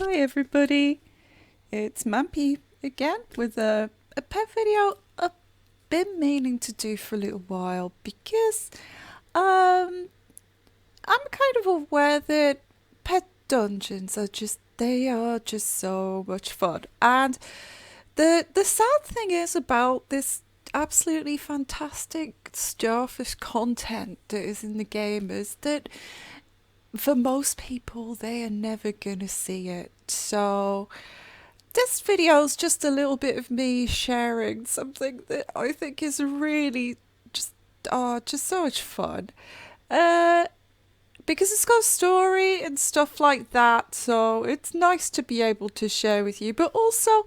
Hi everybody, it's Mampy again with a pet video I've been meaning to do for a little while because um, I'm kind of aware that pet dungeons are just so much fun. And the sad thing is about this absolutely fantastic starfish content that is in the game is that for most people they are never gonna see it. So this video is just a little bit of me sharing something that I think is really just just so much fun. Uh because it's got a story and stuff like that, so it's nice to be able to share with you. But also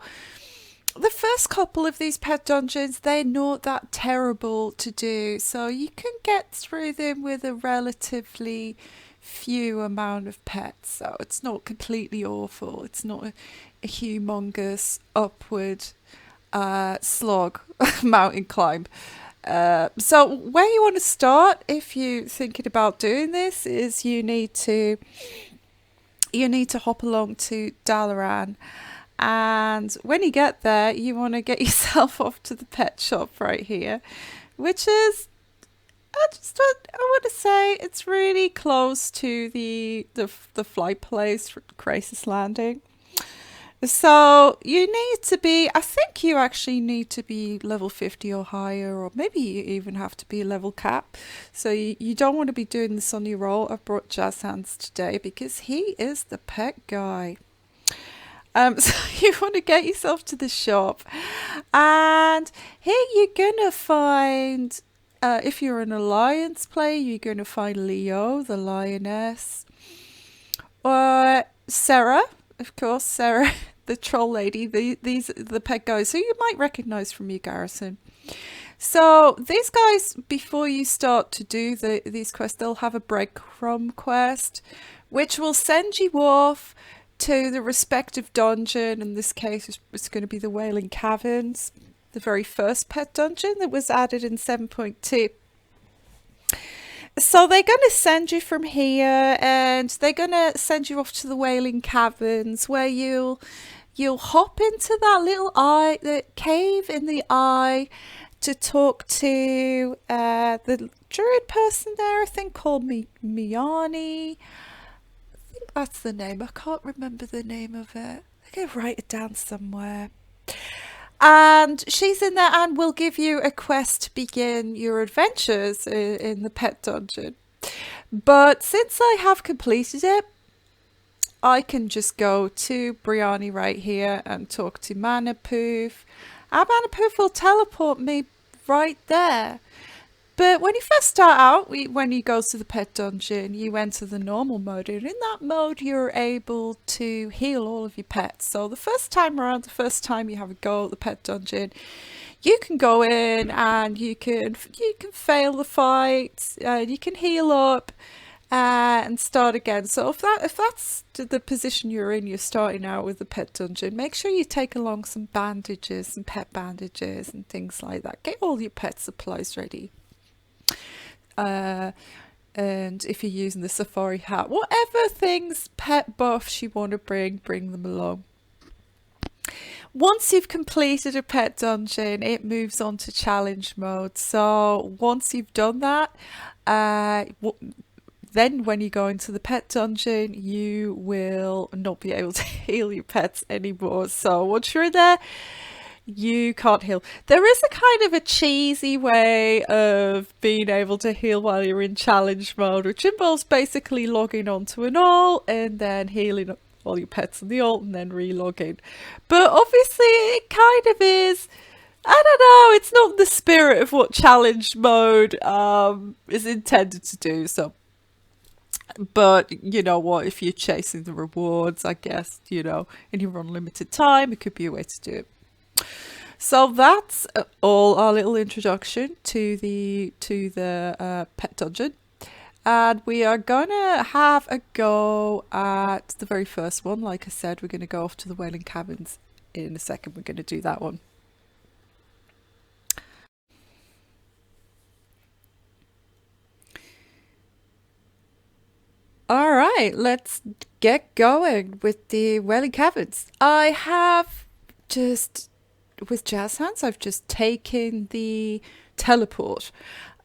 the first couple of these pet dungeons, they're not that terrible to do, so you can get through them with a relatively few amount of pets, so it's not completely awful. It's not a humongous upward slog mountain climb. So where you want to start if you're thinking about doing this is you need to hop along to Dalaran, and when you get there, you want to get yourself off to the pet shop right here, which is I want to say it's really close to the flight place for Crisis Landing. So you need to be, I think you actually need to be level 50 or higher, or maybe you even have to be level cap. So you don't want to be doing this on your own. I've brought Jazz Hands today because he is the pet guy. So you want to get yourself to the shop, and here you're gonna find, if you're an alliance player, you're gonna find Leo, the lioness, or Sarah, of course, Sarah, the troll lady. These are the pet guys who you might recognize from your garrison. So these guys, before you start to do these quests, they'll have a breadcrumb quest, which will send you off to the respective dungeon. In this case, it's going to be the Wailing Caverns, the very first pet dungeon that was added in 7.2. So they're going to send you from here, and they're going to send you off to the Wailing Caverns, where you'll hop into that little eye, the cave in the eye, to talk to the druid person there, I think called Miani. That's the name. I can't remember the name of it. I can write it down somewhere. And she's in there and will give you a quest to begin your adventures in the pet dungeon. But since I have completed it, I can just go to Briani right here and talk to Manapoof. And Manapoof will teleport me right there. But when you first start out, when you go to the pet dungeon, you enter the normal mode, and in that mode you're able to heal all of your pets. So the first time around, the first time you have a go at the pet dungeon, you can go in and you can fail the fight, you can heal up and start again. So if that's the position you're in, you're starting out with the pet dungeon, make sure you take along some bandages, some pet bandages and things like that. Get all your pet supplies ready. Uh, and if you're using the safari hat, whatever things pet buffs you want to bring them along. Once you've completed a pet dungeon, it moves on to challenge mode. So once you've done that, then when you go into the pet dungeon, you will not be able to heal your pets anymore. So once you're there, you can't heal. There is a kind of a cheesy way of being able to heal while you're in challenge mode, which involves basically logging onto an alt and then healing all your pets in the alt and then re-logging. But obviously it kind of is, I don't know, it's not the spirit of what challenge mode is intended to do. So, but you know what, if you're chasing the rewards, I guess, and you're on limited time, it could be a way to do it. So that's all our little introduction to the pet dungeon, and we are gonna have a go at the very first one. Like I said, we're gonna go off to the Wailing Caverns in a second. We're gonna do that one. All right, let's get going with the Wailing Caverns. I have just, with Jazz Hands, I've just taken the teleport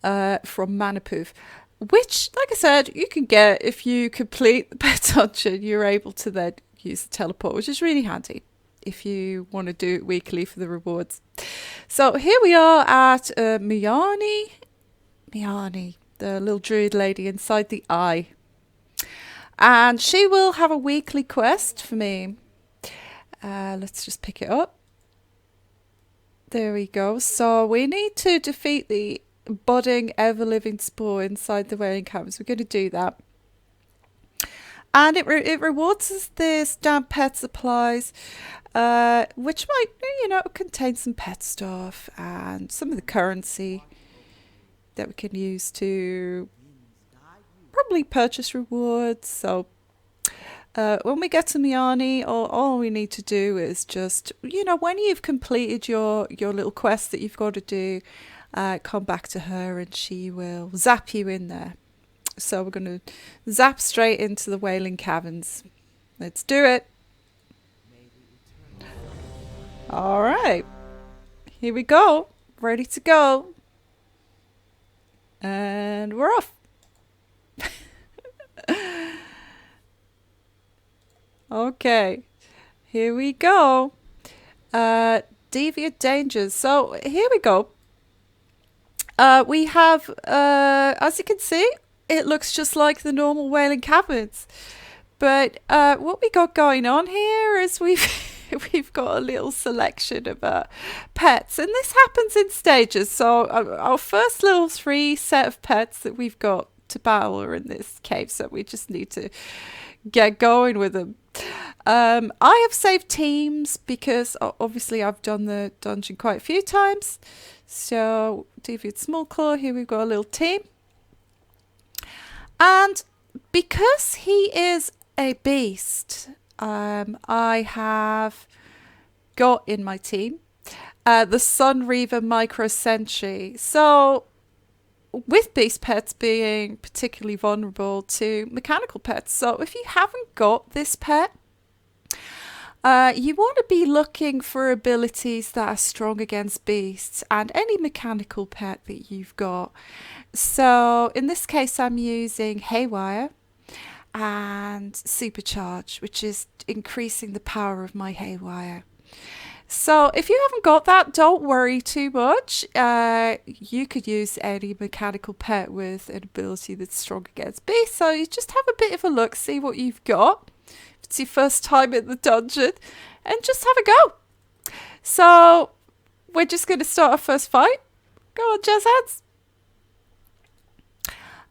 from Manapoof, which, like I said, you can get if you complete the pet dungeon. You're able to then use the teleport, which is really handy if you want to do it weekly for the rewards. So here we are at Miani, the little druid lady inside the eye. And she will have a weekly quest for me. Let's just pick it up. There we go. So we need to defeat the budding, ever-living spore inside the Wailing Caverns. We're going to do that. And it rewards us this damp pet supplies, which might, contain some pet stuff and some of the currency that we can use to probably purchase rewards. So when we get to Miani, all we need to do is just, when you've completed your little quest that you've got to do, come back to her and she will zap you in there. So we're going to zap straight into the Wailing Caverns. Let's do it. All right. Here we go. Ready to go. And we're off. Okay. Here we go. Deviant dangers. So here we go. We have, as you can see, it looks just like the normal Wailing Caverns. But what we got going on here is we've got a little selection of pets. And this happens in stages. So our first little 3 set of pets that we've got to battle are in this cave. So we just need to get going with them. I have saved teams because obviously I've done the dungeon quite a few times. So Deviant Smallclaw, here we've got a little team. And because he is a beast, I have got in my team the Sun Reaver Micro Sentry. So with beast pets being particularly vulnerable to mechanical pets. So if you haven't got this pet, you want to be looking for abilities that are strong against beasts and any mechanical pet that you've got. So in this case, I'm using Haywire and Supercharge, which is increasing the power of my Haywire. So if you haven't got that, don't worry too much. You could use any mechanical pet with an ability that's strong against beasts. So you just have a bit of a look, see what you've got. If it's your first time in the dungeon, and just have a go. So we're just going to start our first fight. Go on, Jazz Hands.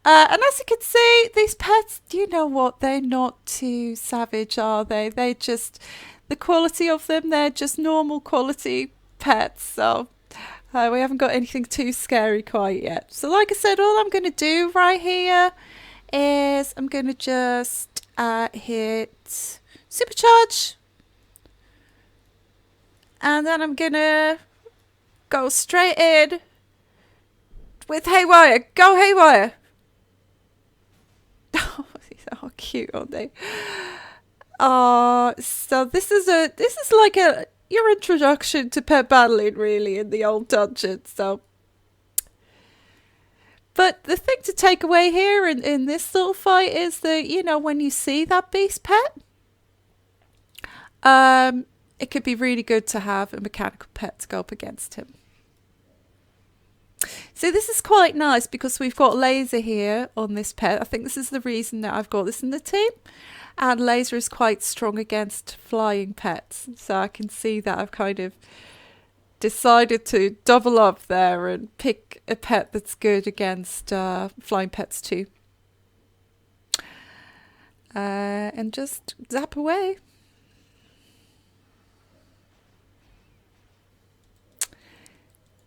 And as you can see, these pets, do you know what? They're not too savage, are they? They just... The quality of them, they're just normal quality pets. So we haven't got anything too scary quite yet. So like I said, all I'm going to do right here is I'm going to just hit Supercharge. And then I'm going to go straight in with Haywire. Go Haywire. Oh, these are cute, aren't they? So this is like your introduction to pet battling, really, in the old dungeon. So, but the thing to take away here in this little fight is that, when you see that beast pet, it could be really good to have a mechanical pet to go up against him. So this is quite nice because we've got Laser here on this pet. I think this is the reason that I've got this in the team. And Laser is quite strong against flying pets. So I can see that I've kind of decided to double up there and pick a pet that's good against flying pets too. And just zap away.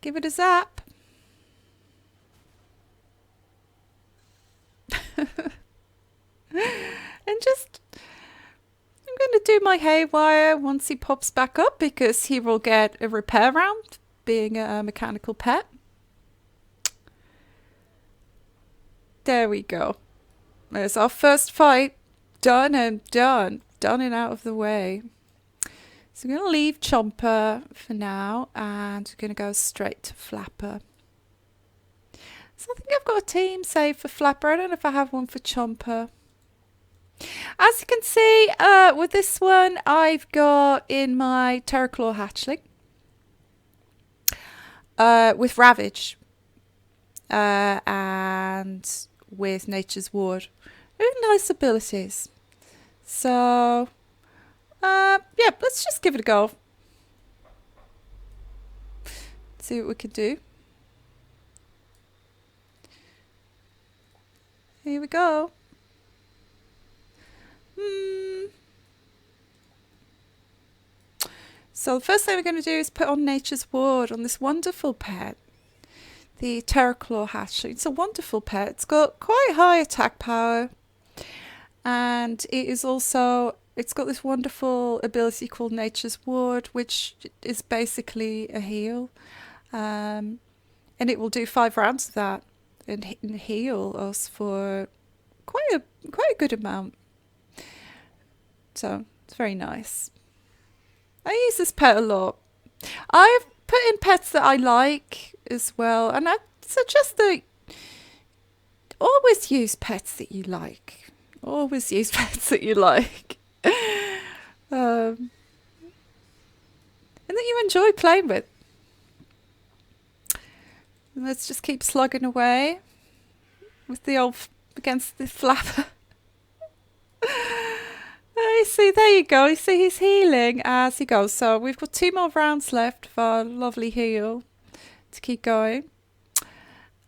Give it a zap. And just, I'm going to do my Haywire once he pops back up because he will get a repair round being a mechanical pet. There we go. There's our first fight. Done and done. Done and out of the way. So we're going to leave Chomper for now, and we're going to go straight to Flapper. So I think I've got a team saved for Flapper. I don't know if I have one for Chomper. As you can see, with this one, I've got in my Terraclaw Hatchling with Ravage and with Nature's Ward. Really nice abilities. So, yeah, let's just give it a go. See what we can do. Here we go. So the first thing we're going to do is put on Nature's Ward on this wonderful pet, the Terraclaw Hatchling. It's a wonderful pet. It's got quite high attack power, and it's got this wonderful ability called Nature's Ward, which is basically a heal, and it will do 5 rounds of that and heal us for quite a good amount. So it's very nice. I use this pet a lot. I've put in pets that I like as well, and I suggest that always use pets that you like. Always use pets that you like. And that you enjoy playing with. And let's just keep slugging away with the against the Flapper. You see, there you go. You see he's healing as he goes. So we've got 2 more rounds left of our lovely heal to keep going.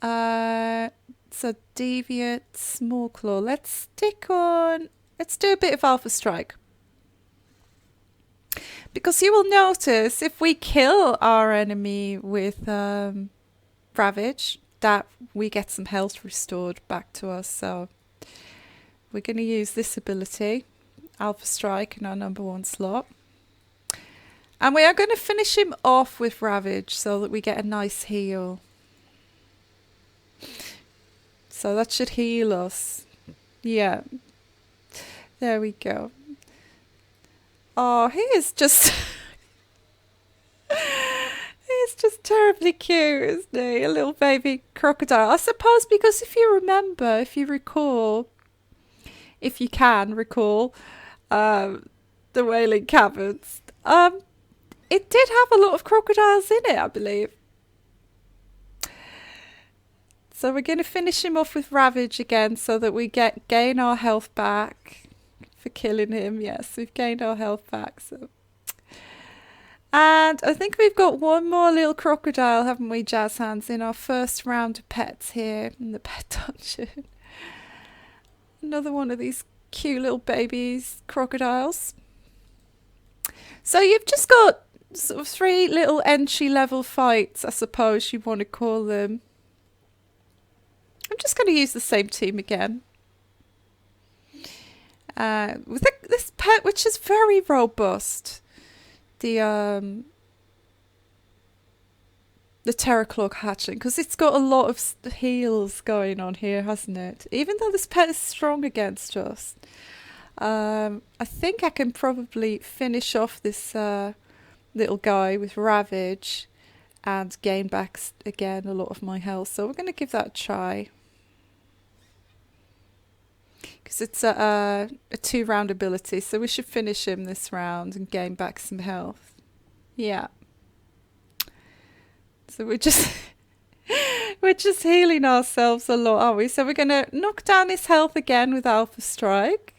So Deviant, Small Claw. Let's do a bit of Alpha Strike. Because you will notice if we kill our enemy with Ravage, that we get some health restored back to us. So we're going to use this ability, Alpha Strike, in our number 1 slot. And we are going to finish him off with Ravage so that we get a nice heal. So that should heal us. Yeah. There we go. Oh, he is just... he's just terribly cute, isn't he? A little baby crocodile. I suppose because if you can recall, the Wailing Caverns, it did have a lot of crocodiles in it, I believe. So we're going to finish him off with Ravage again so that we gain our health back for killing him. Yes, we've gained our health back. So, and I think we've got one more little crocodile, haven't we, Jazz Hands, in our first round of pets here in the pet dungeon. Another one of these cute little babies crocodiles. So you've just got sort of 3 little entry level fights, I suppose you want to call them. I'm just going to use the same team again. With this pet, which is very robust. The Terraclaw Hatchling, because it's got a lot of heals going on here, hasn't it? Even though this pet is strong against us. I think I can probably finish off this little guy with Ravage and gain back again a lot of my health. So we're going to give that a try. Because it's a 2-round ability, so we should finish him this round and gain back some health. Yeah. So we're just healing ourselves a lot, aren't we? So we're going to knock down his health again with Alpha Strike.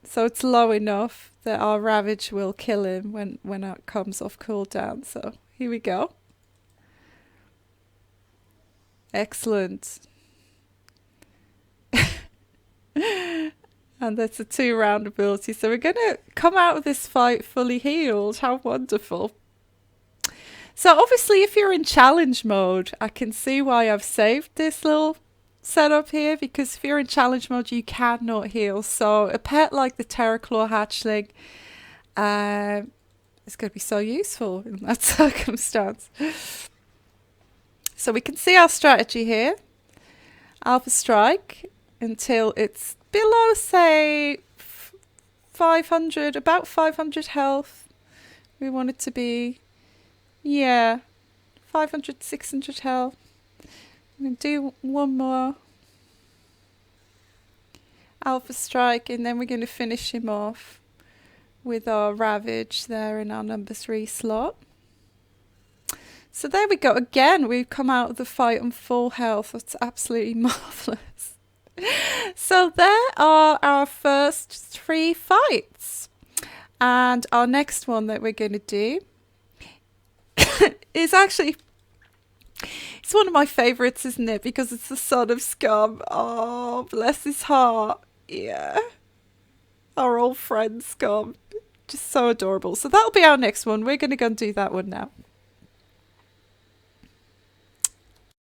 So it's low enough that our Ravage will kill him when it comes off cooldown. So here we go. Excellent. And that's a 2-round ability. So we're going to come out of this fight fully healed. How wonderful. So obviously if you're in challenge mode, I can see why I've saved this little setup here, because if you're in challenge mode you cannot heal. So a pet like the Terraclaw Hatchling is going to be so useful in that circumstance. So we can see our strategy here. Alpha Strike until it's below, say, 500, about 500 health. We want it to be, yeah, 500, 600 health. I'm going to do one more Alpha Strike, and then we're going to finish him off with our Ravage there in our number 3 slot. So there we go. Again, we've come out of the fight on full health. That's absolutely marvellous. So there are our first 3 fights. And our next one that we're going to do is actually, it's one of my favourites, isn't it? Because it's the Son of Scum. Oh, bless his heart. Yeah. Our old friend Scum. Just so adorable. So that'll be our next one. We're going to go and do that one now.